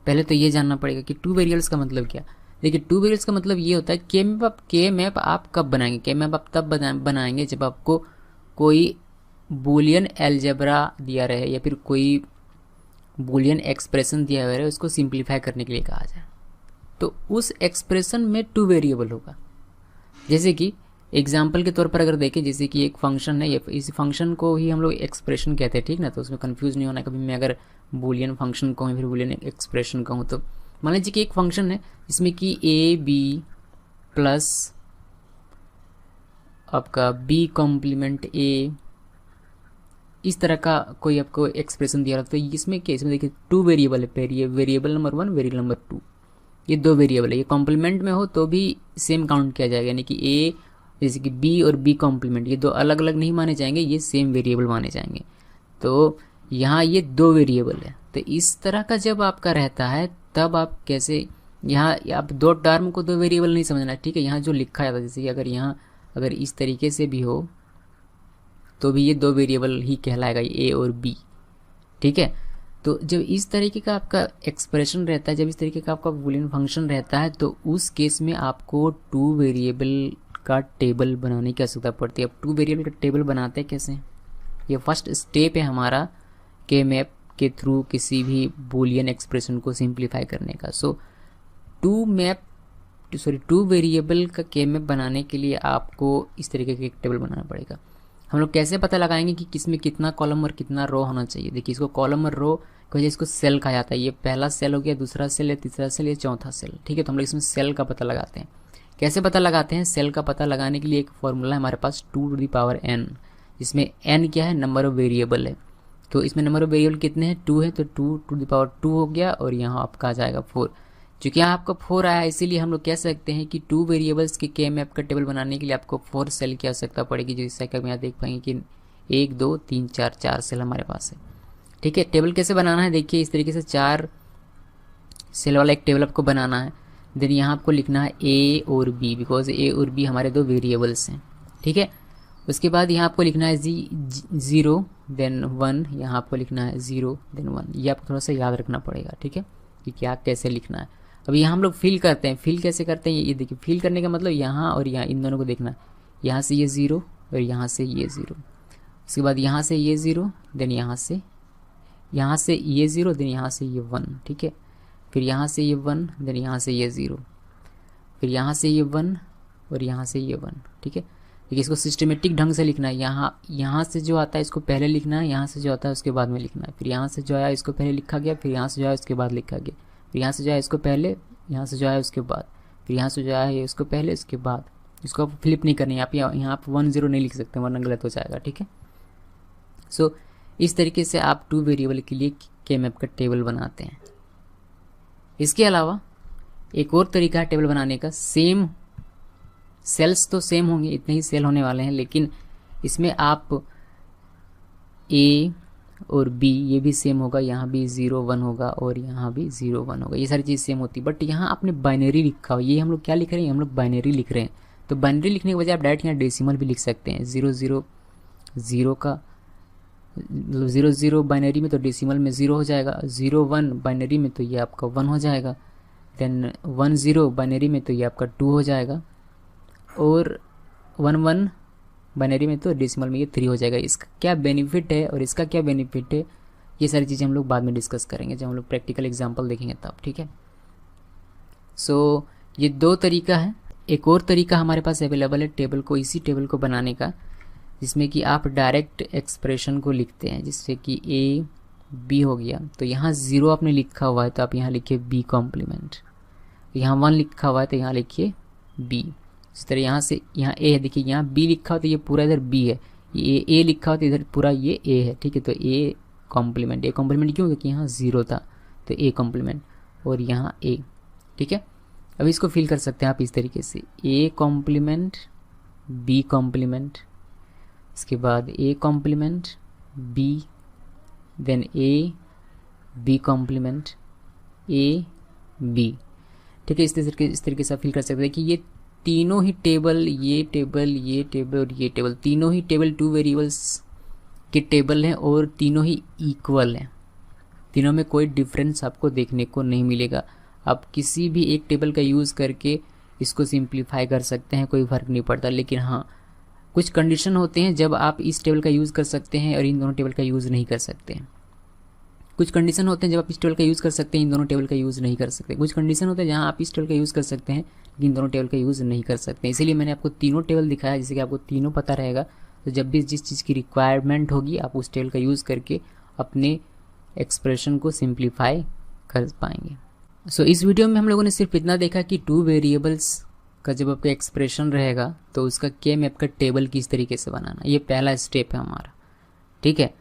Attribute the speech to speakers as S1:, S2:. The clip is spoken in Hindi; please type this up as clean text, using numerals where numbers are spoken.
S1: पहले तो ये जानना पड़ेगा कि टू वेरिएबल्स का मतलब क्या। देखिए टू वेरिएबल्स का मतलब ये होता है के मैप आप कब बनाएंगे। के मैप आप तब बनाएंगे जब आपको कोई बूलियन अलजेब्रा दिया रहे या फिर कोई बूलियन एक्सप्रेशन दिया हुआ है, उसको सिंप्लीफाई करने के लिए कहा जाए, तो उस एक्सप्रेशन में टू वेरिएबल होगा। जैसे कि एग्जाम्पल के तौर पर अगर देखें, जैसे कि एक फंक्शन है, ये इस फंक्शन को ही हम लोग एक्सप्रेशन कहते हैं, ठीक ना। तो उसमें कंफ्यूज नहीं होना, कभी मैं अगर बूलियन फंक्शन कहूँ फिर बूलियन एक्सप्रेशन कहूँ। तो मान लीजिए कि एक फंक्शन है जिसमें कि ए बी प्लस आपका बी कॉम्प्लीमेंट ए, इस तरह का कोई आपको एक्सप्रेशन दिया रहा, तो इसमें क्या, इसमें देखिए टू वेरिएबल है, वेरिएबल नंबर 1 वेरिएबल नंबर 2, ये दो वेरिएबल है। ये कॉम्प्लीमेंट में हो तो भी सेम काउंट किया जाएगा, यानी कि ए जैसे कि बी और बी कॉम्प्लीमेंट, ये दो अलग अलग नहीं माने जाएंगे, ये सेम वेरिएबल माने जाएंगे। तो यहाँ ये दो वेरिएबल है। तो इस तरह का जब आपका रहता है तब आप कैसे, यहाँ आप दो टर्म को दो वेरिएबल नहीं समझना, ठीक है। यहाँ जो लिखा जाता है, जैसे कि अगर यहाँ अगर इस तरीके से भी हो तो भी ये दो वेरिएबल ही कहलाएगा, ए और बी, ठीक है। तो जब इस तरीके का आपका एक्सप्रेशन रहता है, जब इस तरीके का आपका बूलियन फंक्शन रहता है, तो उस केस में आपको टू वेरिएबल का टेबल बनाने की आवश्यकता पड़ती है। अब टू वेरिएबल का टेबल बनाते हैं कैसे, ये फर्स्ट स्टेप है हमारा के मैप के थ्रू किसी भी बूलियन एक्सप्रेशन को सिंप्लीफाई करने का। सो टू वेरिएबल का के मैप बनाने के लिए आपको इस तरीके का एक टेबल बनाना पड़ेगा। हम लोग कैसे पता लगाएंगे कि किसमें कितना कॉलम और कितना रो होना चाहिए। देखिए इसको कॉलम और रो की वजह इसको सेल कहा जाता है। ये पहला सेल हो गया, दूसरा सेल है, तीसरा सेल, ये चौथा सेल, ठीक है। तो हम लोग इसमें सेल का पता लगाते हैं। कैसे पता लगाते हैं, सेल का पता लगाने के लिए एक फॉर्मूला है हमारे पास 2n, जिसमें n क्या है, नंबर ऑफ वेरिएबल है। तो इसमें नंबर ऑफ वेरिएबल कितने हैं, 2 है, तो 2 हो गया, और यहाँ आपका आ जाएगा 4। चूँकि यहाँ आपका 4 आया है, इसीलिए हम लोग कह सकते हैं कि टू वेरिएबल्स के मैप का टेबल बनाने के लिए आपको 4 सेल की आवश्यकता पड़ेगी, जिससे कि हम यहाँ देख पाएंगे कि 1 2 3 4 सेल हमारे पास है, ठीक है। टेबल कैसे बनाना है, देखिए इस तरीके से 4 सेल वाला एक टेबल आपको बनाना है। देन यहाँ आपको लिखना है ए और बी, बिकॉज ए और बी हमारे दो वेरिएबल्स हैं, ठीक है। उसके बाद यहाँ आपको लिखना है 0 देन 1, यहाँ आपको लिखना है 0 देन 1। ये आपको थोड़ा सा याद रखना पड़ेगा, ठीक है, कि क्या कैसे लिखना है। अब यहाँ हम लोग फिल करते हैं। फिल कैसे करते हैं, ये देखिए फिल करने का मतलब यहाँ और यहाँ इन दोनों को देखना है। यहाँ से ये 0 और यहाँ से ये 0, उसके बाद यहाँ से ये 0, देन यहाँ से ये 0, देन यहाँ से ये 1, ठीक है। फिर यहाँ से ये 1, देन यहाँ से ये 0, फिर यहाँ से ये 1 और यहाँ से ये 1, ठीक है। देखिए इसको सिस्टमेटिक ढंग से लिखना है। यहाँ से जो आता है इसको पहले लिखना है, यहाँ से जो आता है उसके बाद में लिखना है। फिर यहाँ से जो आया इसको पहले लिखा गया, फिर यहाँ से जो आया उसके बाद लिखा गया, फिर यहाँ से जो आया इसको पहले, यहाँ से जो आया उसके बाद, फिर यहाँ से जो आया उसको पहले उसके बाद। इसको आप फ्लिप नहीं करनी, यहाँ आप 1 0 नहीं लिख सकते, वरना गलत हो जाएगा, ठीक है। सो इस तरीके से आप टू वेरिएबल के लिए के मैप का टेबल बनाते हैं। इसके अलावा एक और तरीका है टेबल बनाने का। सेम सेल्स तो सेम होंगे, इतने ही सेल होने वाले हैं, लेकिन इसमें आप ए और बी ये भी सेम होगा, यहाँ भी 0 1 होगा और यहाँ भी 0 1 होगा, ये सारी चीज़ सेम होती है। बट यहाँ आपने बाइनरी लिखा हो, ये हम लोग क्या लिख रहे हैं, हम लोग बाइनरी लिख रहे हैं। तो बाइनरी लिखने के बजाय आप डायरेक्ट यहाँ डेसिमल भी लिख सकते हैं। 0 0 0 का 0 0 बाइनरी में तो डेसिमल में 0 हो जाएगा, 0 1 बाइनरी में तो ये आपका 1 हो जाएगा, देन 1 0 बाइनरी में तो ये आपका 2 हो जाएगा, और 1 1 बाइनरी में तो डेसिमल में ये 3 हो जाएगा। इसका क्या बेनिफिट है और इसका क्या बेनिफिट है, ये सारी चीज़ें हम लोग बाद में डिस्कस करेंगे जब हम लोग प्रैक्टिकल एग्जांपल देखेंगे तब, ठीक है। सो ये दो तरीका है। एक और तरीका हमारे पास अवेलेबल है टेबल को, इसी टेबल को बनाने का, जिसमें कि आप डायरेक्ट एक्सप्रेशन को लिखते हैं, जिससे कि ए बी हो गया। तो यहाँ 0 आपने लिखा हुआ है तो आप यहाँ लिखिए बी कॉम्प्लीमेंट, यहाँ 1 लिखा हुआ है तो यहाँ लिखिए बी। इस तरह यहाँ से यहाँ ए है, देखिए यहाँ बी लिखा हो तो ये पूरा इधर बी है, ये ए लिखा हो तो इधर पूरा ये ए है, ठीक है। तो ए कॉम्प्लीमेंट क्यों, क्योंकि यहाँ 0 था तो ए कॉम्प्लीमेंट, और यहाँ ए, ठीक है। अब इसको फिल कर सकते हैं आप इस तरीके से, ए कॉम्प्लीमेंट बी कॉम्प्लीमेंट, इसके बाद A complement B, then A B complement A B, ठीक है। इस तरीके से आप फिल कर सकते हैं कि ये तीनों ही टेबल, ये टेबल ये टेबल और ये टेबल, तीनों ही टेबल टू वेरिएबल्स के टेबल हैं और तीनों ही इक्वल हैं, तीनों में कोई डिफरेंस आपको देखने को नहीं मिलेगा। आप किसी भी एक टेबल का यूज़ करके इसको सिंप्लीफाई कर सकते हैं, कोई फ़र्क नहीं पड़ता। लेकिन हाँ, कुछ कंडीशन होते हैं जब आप इस टेबल का यूज़ कर सकते हैं और इन दोनों टेबल का यूज़ नहीं कर सकते हैं। कुछ कंडीशन होते हैं जब आप इस टेबल का यूज़ कर सकते हैं, इन दोनों टेबल का यूज़ नहीं कर सकते। कुछ कंडीशन होते हैं जहाँ आप इस टेबल का यूज़ कर सकते हैं लेकिन इन दोनों टेबल का यूज़ नहीं कर सकते। इसीलिए मैंने आपको तीनों टेबल दिखाया, जिससे कि आपको तीनों पता रहेगा। तो जब भी जिस चीज़ की रिक्वायरमेंट होगी आप उस टेबल का यूज़ करके अपने एक्सप्रेशन को सिंप्लीफाई कर पाएंगे। सो इस वीडियो में हम लोगों ने सिर्फ इतना देखा कि 2 वेरिएबल्स का जब आपका एक्सप्रेशन रहेगा तो उसका के मैप का टेबल किस तरीके से बनाना, ये पहला स्टेप है हमारा। ठीक है,